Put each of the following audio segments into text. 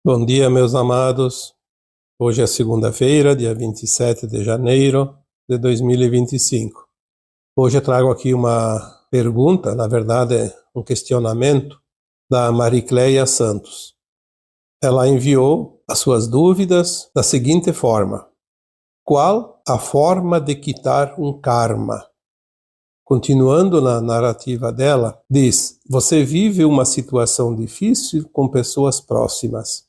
Bom dia, meus amados. Hoje é segunda-feira, dia 27 de janeiro de 2025. Hoje eu trago aqui uma pergunta, na verdade, um questionamento da Maricleia Santos. Ela enviou as suas dúvidas da seguinte forma: qual a forma de quitar um karma? Continuando na narrativa dela, diz: você vive uma situação difícil com pessoas próximas.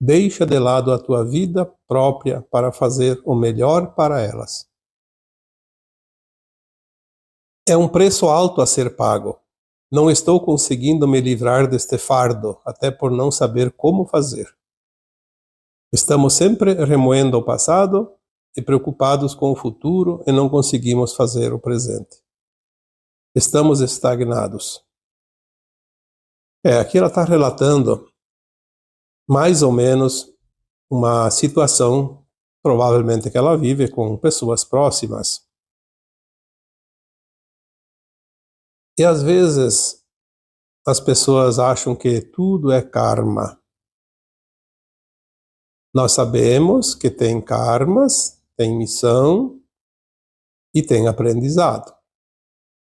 Deixa de lado a tua vida própria para fazer o melhor para elas. É um preço alto a ser pago. Não estou conseguindo me livrar deste fardo, até por não saber como fazer. Estamos sempre remoendo o passado e preocupados com o futuro e não conseguimos fazer o presente. Estamos estagnados. Aqui ela está relatando mais ou menos uma situação, provavelmente que ela vive com pessoas próximas. E às vezes as pessoas acham que tudo é karma. Nós sabemos que tem karmas, tem missão e tem aprendizado.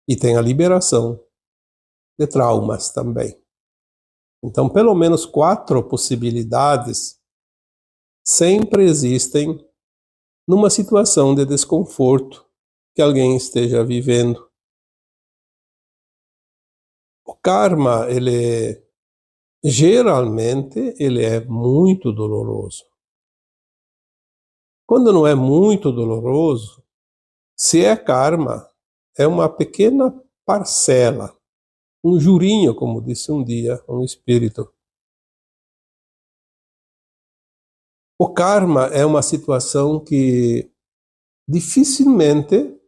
E tem a liberação de traumas também. Então, pelo menos 4 possibilidades sempre existem numa situação de desconforto que alguém esteja vivendo. O karma, geralmente, ele é muito doloroso. Quando não é muito doloroso, se é karma, é uma pequena parcela, um jurinho, como disse um dia um espírito. O karma é uma situação que dificilmente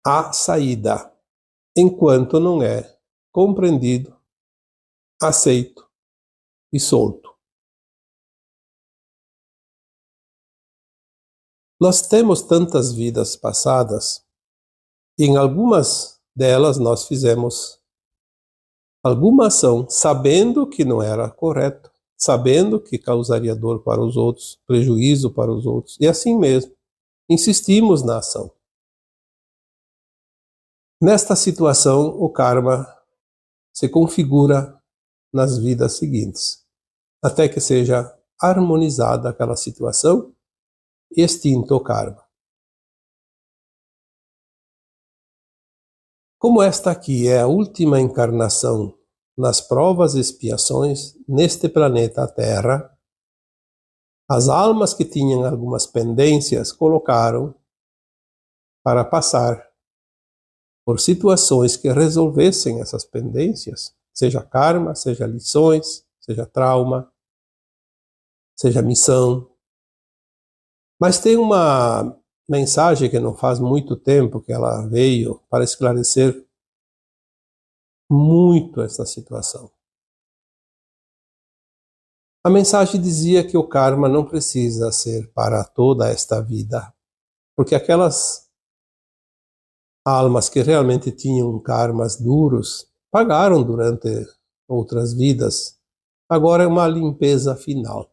há saída, enquanto não é compreendido, aceito e solto. Nós temos tantas vidas passadas, e em algumas delas nós fizemos alguma ação sabendo que não era correto, sabendo que causaria dor para os outros, prejuízo para os outros, e assim mesmo, insistimos na ação. Nesta situação, o karma se configura nas vidas seguintes, até que seja harmonizada aquela situação e extinto o karma. Como esta aqui é a última encarnação nas provas e expiações neste planeta Terra, as almas que tinham algumas pendências colocaram para passar por situações que resolvessem essas pendências, seja karma, seja lições, seja trauma, seja missão. Mas tem uma mensagem que não faz muito tempo que ela veio para esclarecer muito essa situação. A mensagem dizia que o karma não precisa ser para toda esta vida, porque aquelas almas que realmente tinham karmas duros pagaram durante outras vidas. Agora é uma limpeza final.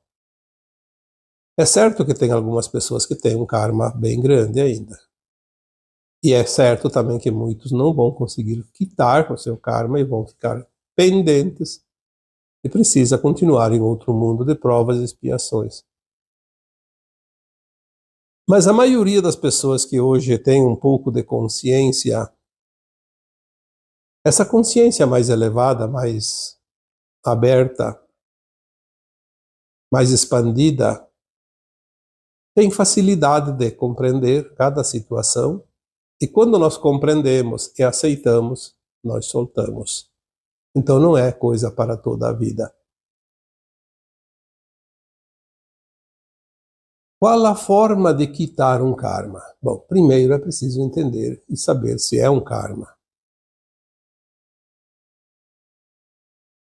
É certo que tem algumas pessoas que têm um karma bem grande ainda. E é certo também que muitos não vão conseguir quitar o seu karma e vão ficar pendentes e precisa continuar em outro mundo de provas e expiações. Mas a maioria das pessoas que hoje tem um pouco de consciência, essa consciência mais elevada, mais aberta, mais expandida, tem facilidade de compreender cada situação, e quando nós compreendemos e aceitamos, nós soltamos. Então não é coisa para toda a vida. Qual a forma de quitar um karma? Bom, primeiro é preciso entender e saber se é um karma.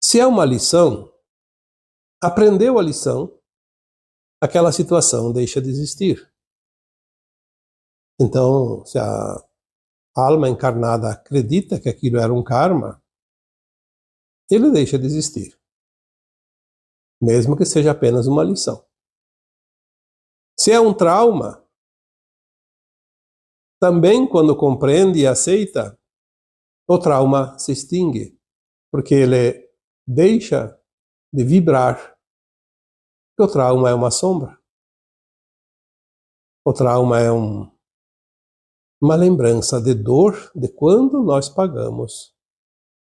Se é uma lição, aprendeu a lição, aquela situação deixa de existir. Então, se a alma encarnada acredita que aquilo era um karma, ele deixa de existir. mesmo que seja apenas uma lição. Se é um trauma, também quando compreende e aceita, o trauma se extingue, porque ele deixa de vibrar. O trauma é uma sombra. O trauma é uma lembrança de dor de quando nós pagamos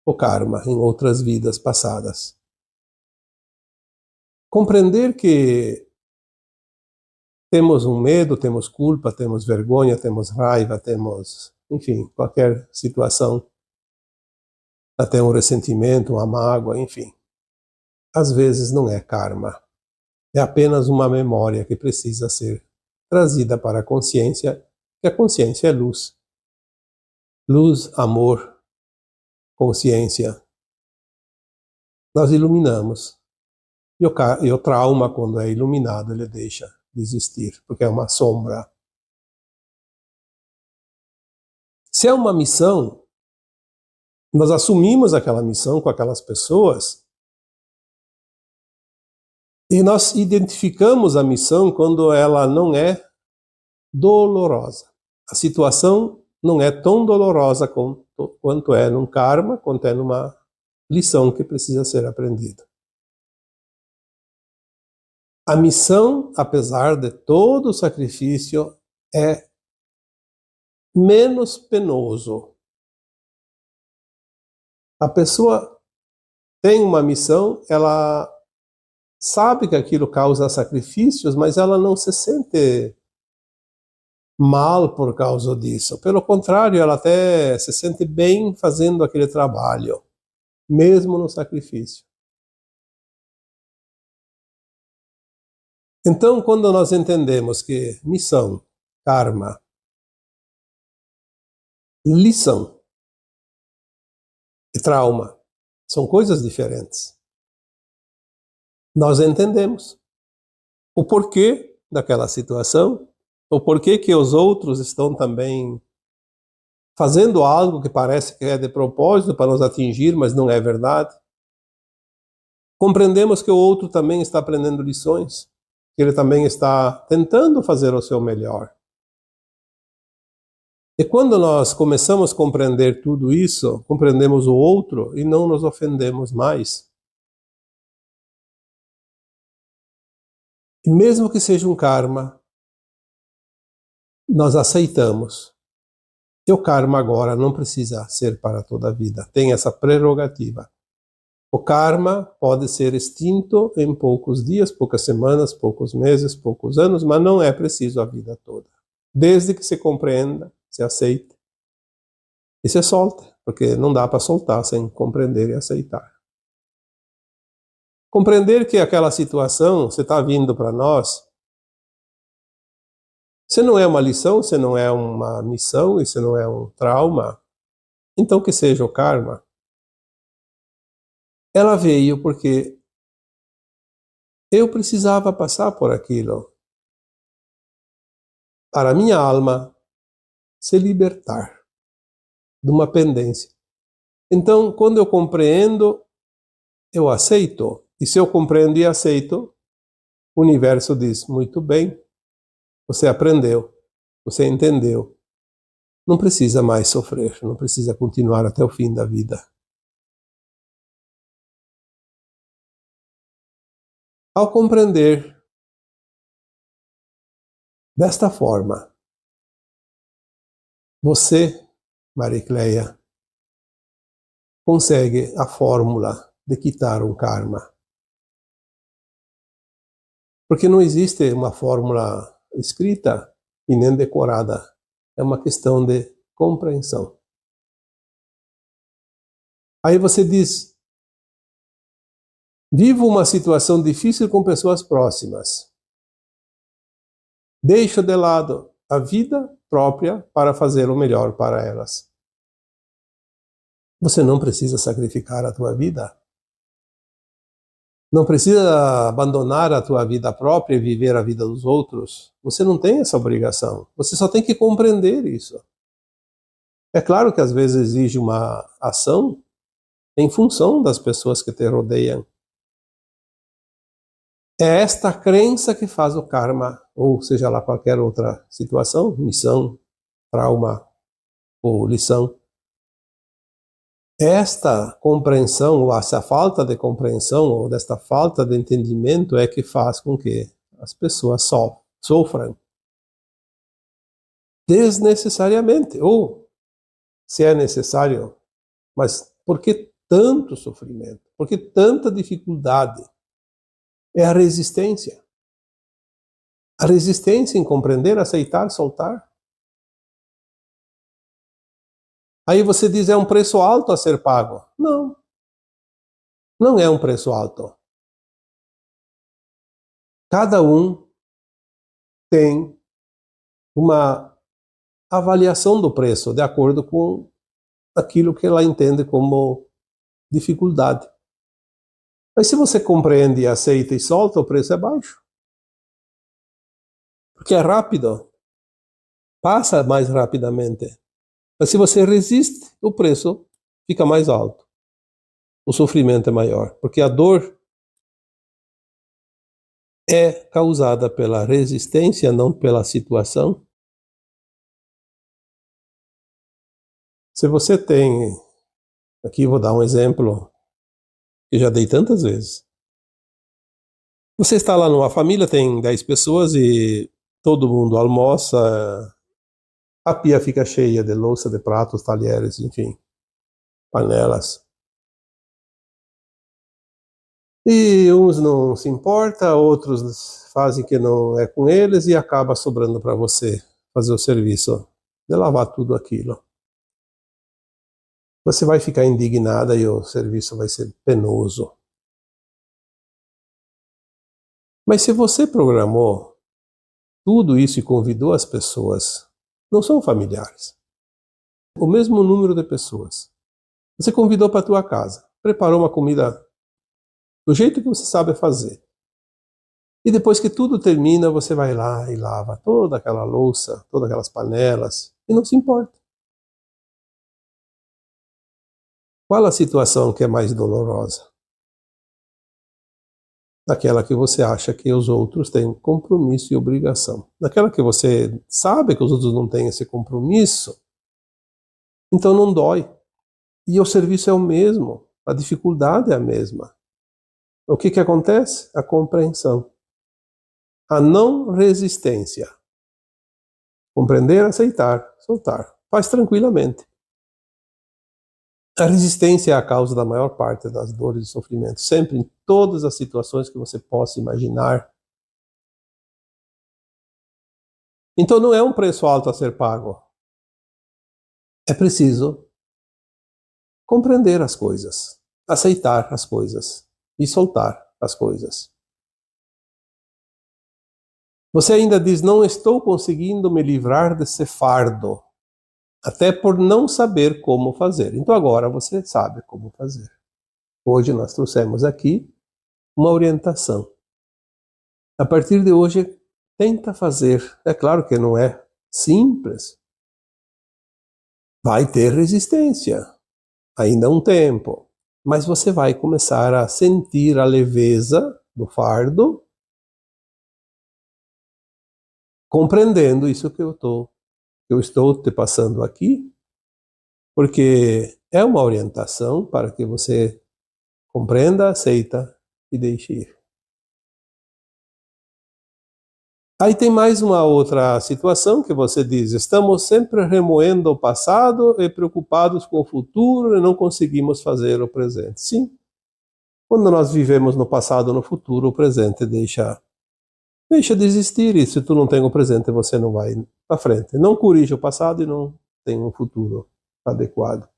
o karma em outras vidas passadas. Compreender que temos um medo, temos culpa, temos vergonha, temos raiva, temos, enfim, qualquer situação, até um ressentimento, uma mágoa, enfim. Às vezes não é karma. É apenas uma memória que precisa ser trazida para a consciência, que a consciência é luz. Luz, amor, consciência. Nós iluminamos. E o trauma, quando é iluminado, ele deixa de existir, porque é uma sombra. Se é uma missão, nós assumimos aquela missão com aquelas pessoas e nós identificamos a missão quando ela não é dolorosa. A situação não é tão dolorosa quanto é num karma, quanto é numa lição que precisa ser aprendida. A missão, apesar de todo o sacrifício, é menos penoso. A pessoa tem uma missão, ela sabe que aquilo causa sacrifícios, mas ela não se sente mal por causa disso. Pelo contrário, ela até se sente bem fazendo aquele trabalho, mesmo no sacrifício. Então, quando nós entendemos que missão, karma, lição e trauma são coisas diferentes, nós entendemos o porquê daquela situação, o porquê que os outros estão também fazendo algo que parece que é de propósito para nos atingir, mas não é verdade. Compreendemos que o outro também está aprendendo lições, que ele também está tentando fazer o seu melhor. E quando nós começamos a compreender tudo isso, compreendemos o outro e não nos ofendemos mais. E mesmo que seja um karma, nós aceitamos. E o karma agora não precisa ser para toda a vida, tem essa prerrogativa. O karma pode ser extinto em poucos dias, poucas semanas, poucos meses, poucos anos, mas não é preciso a vida toda. Desde que se compreenda, se aceite e se solte, porque não dá para soltar sem compreender e aceitar. Compreender que aquela situação, se está vindo para nós, se não é uma lição, se não é uma missão e se não é um trauma, então que seja o karma. Ela veio porque eu precisava passar por aquilo para a minha alma se libertar de uma pendência. Então, quando eu compreendo, eu aceito. E se eu compreendo e aceito, o universo diz, muito bem, você aprendeu, você entendeu. Não precisa mais sofrer, não precisa continuar até o fim da vida. Ao compreender desta forma, você, Maricleia, consegue a fórmula de quitar um karma. Porque não existe uma fórmula escrita e nem decorada. É uma questão de compreensão. Aí você diz, vivo uma situação difícil com pessoas próximas. Deixo de lado a vida própria para fazer o melhor para elas. Você não precisa sacrificar a tua vida. Não precisa abandonar a tua vida própria e viver a vida dos outros. Você não tem essa obrigação. Você só tem que compreender isso. É claro que às vezes exige uma ação em função das pessoas que te rodeiam. É esta crença que faz o karma, ou seja lá qualquer outra situação, missão, trauma ou lição. Esta compreensão, ou essa falta de compreensão, ou desta falta de entendimento é que faz com que as pessoas sofram desnecessariamente, ou se é necessário, mas por que tanto sofrimento? Por que tanta dificuldade? É a resistência. A resistência em compreender, aceitar, soltar. Aí você diz, é um preço alto a ser pago. Não, não é um preço alto. Cada um tem uma avaliação do preço de acordo com aquilo que ela entende como dificuldade. Mas se você compreende, aceita e solta, o preço é baixo. Porque é rápido, passa mais rapidamente. Mas se você resiste, o preço fica mais alto. O sofrimento é maior, porque a dor é causada pela resistência, não pela situação. Se você tem, aqui vou dar um exemplo que já dei tantas vezes. Você está lá numa família, tem 10 pessoas e todo mundo almoça, a pia fica cheia de louça, de pratos, talheres, enfim, panelas. E uns não se importam, outros fazem que não é com eles e acaba sobrando para você fazer o serviço de lavar tudo aquilo. Você vai ficar indignada e o serviço vai ser penoso. Mas se você programou tudo isso e convidou as pessoas, não são familiares, o mesmo número de pessoas. Você convidou para a tua casa, preparou uma comida do jeito que você sabe fazer. E depois que tudo termina, você vai lá e lava toda aquela louça, todas aquelas panelas, e não se importa. Qual a situação que é mais dolorosa? Daquela que você acha que os outros têm compromisso e obrigação. Daquela que você sabe que os outros não têm esse compromisso, então não dói. E o serviço é o mesmo, a dificuldade é a mesma. O que acontece? A compreensão. A não resistência. Compreender, aceitar, soltar. Faz tranquilamente. A resistência é a causa da maior parte das dores e sofrimentos, sempre em todas as situações que você possa imaginar. Então não é um preço alto a ser pago. É preciso compreender as coisas, aceitar as coisas e soltar as coisas. Você ainda diz, não estou conseguindo me livrar desse fardo, até por não saber como fazer. Então agora você sabe como fazer. Hoje nós trouxemos aqui uma orientação. A partir de hoje, tenta fazer. É claro que não é simples. Vai ter resistência, ainda um tempo. Mas você vai começar a sentir a leveza do fardo, compreendendo isso que eu estou te passando aqui, porque é uma orientação para que você compreenda, aceita e deixe ir. Aí tem mais uma outra situação que você diz, estamos sempre remoendo o passado e preocupados com o futuro e não conseguimos fazer o presente. Sim, quando nós vivemos no passado ou no futuro, o presente deixa de existir, e se tu não tem o presente, você não vai para frente. Não corrige o passado e não tem um futuro adequado.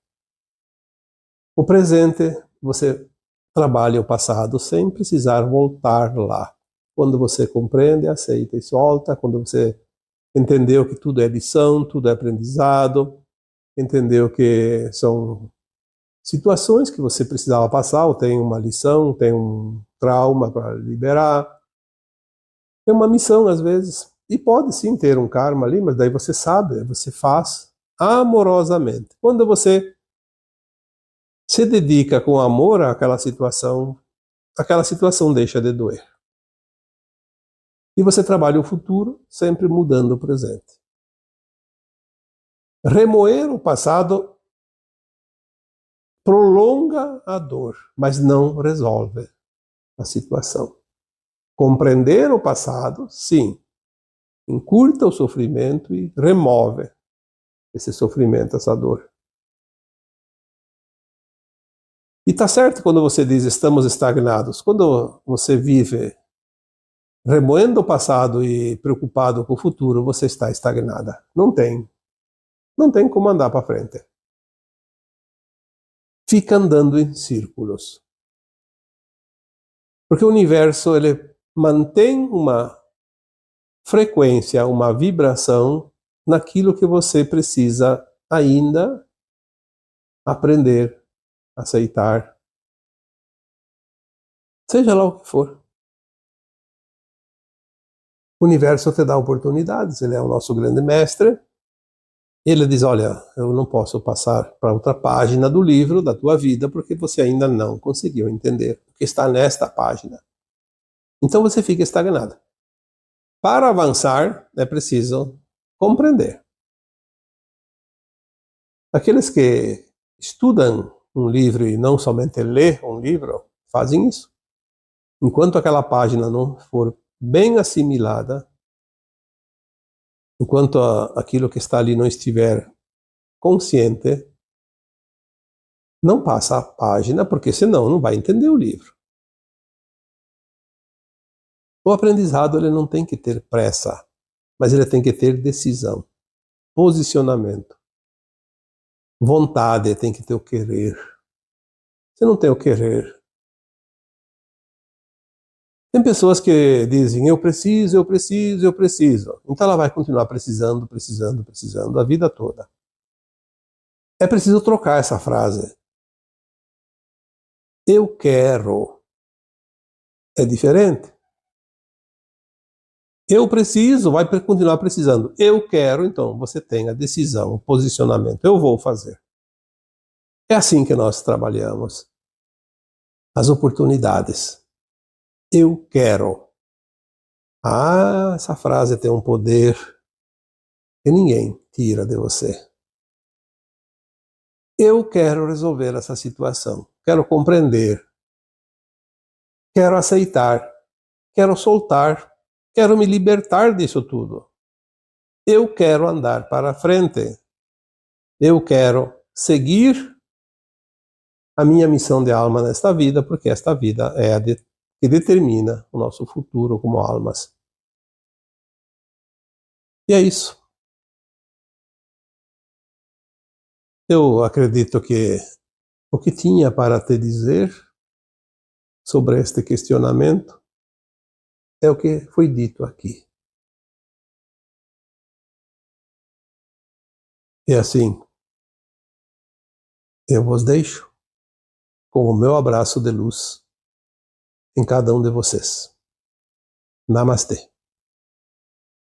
O presente, você trabalha o passado sem precisar voltar lá. Quando você compreende, aceita e solta, quando você entendeu que tudo é lição, tudo é aprendizado, entendeu que são situações que você precisava passar, ou tem uma lição, tem um trauma para liberar, tem uma missão às vezes, e pode sim ter um karma ali, mas daí você sabe, você faz amorosamente. Quando você se dedica com amor àquela situação deixa de doer. E você trabalha o futuro sempre mudando o presente. Remoer o passado prolonga a dor, mas não resolve a situação. Compreender o passado, sim, encurta o sofrimento e remove esse sofrimento, essa dor. E está certo quando você diz estamos estagnados. Quando você vive remoendo o passado e preocupado com o futuro, você está estagnada. Não tem como andar para frente. Fica andando em círculos. Porque o universo ele mantém uma frequência, uma vibração naquilo que você precisa ainda aprender, aceitar, seja lá o que for. O universo te dá oportunidades, ele é o nosso grande mestre. Ele diz, olha, eu não posso passar para outra página do livro da tua vida porque você ainda não conseguiu entender o que está nesta página. Então você fica estagnado. Para avançar, é preciso compreender. Aqueles que estudam um livro e não somente lê um livro, fazem isso. Enquanto aquela página não for bem assimilada, enquanto aquilo que está ali não estiver consciente, não passa a página, porque senão não vai entender o livro. O aprendizado ele não tem que ter pressa, mas ele tem que ter decisão, posicionamento, vontade, tem que ter o querer. Se não tem o querer, tem pessoas que dizem, eu preciso, eu preciso, eu preciso. Então ela vai continuar precisando, precisando, precisando a vida toda. É preciso trocar essa frase. Eu quero. É diferente. Eu preciso, vai continuar precisando. Eu quero, então você tem a decisão, o posicionamento. Eu vou fazer. É assim que nós trabalhamos. As oportunidades. Eu quero. Ah, essa frase tem um poder que ninguém tira de você. Eu quero resolver essa situação. Quero compreender. Quero aceitar. Quero soltar. Quero me libertar disso tudo. Eu quero andar para frente. Eu quero seguir a minha missão de alma nesta vida, porque esta vida é a que determina o nosso futuro como almas. E é isso. Eu acredito que o que tinha para te dizer sobre este questionamento é o que foi dito aqui. E assim, eu vos deixo com o meu abraço de luz em cada um de vocês. Namastê.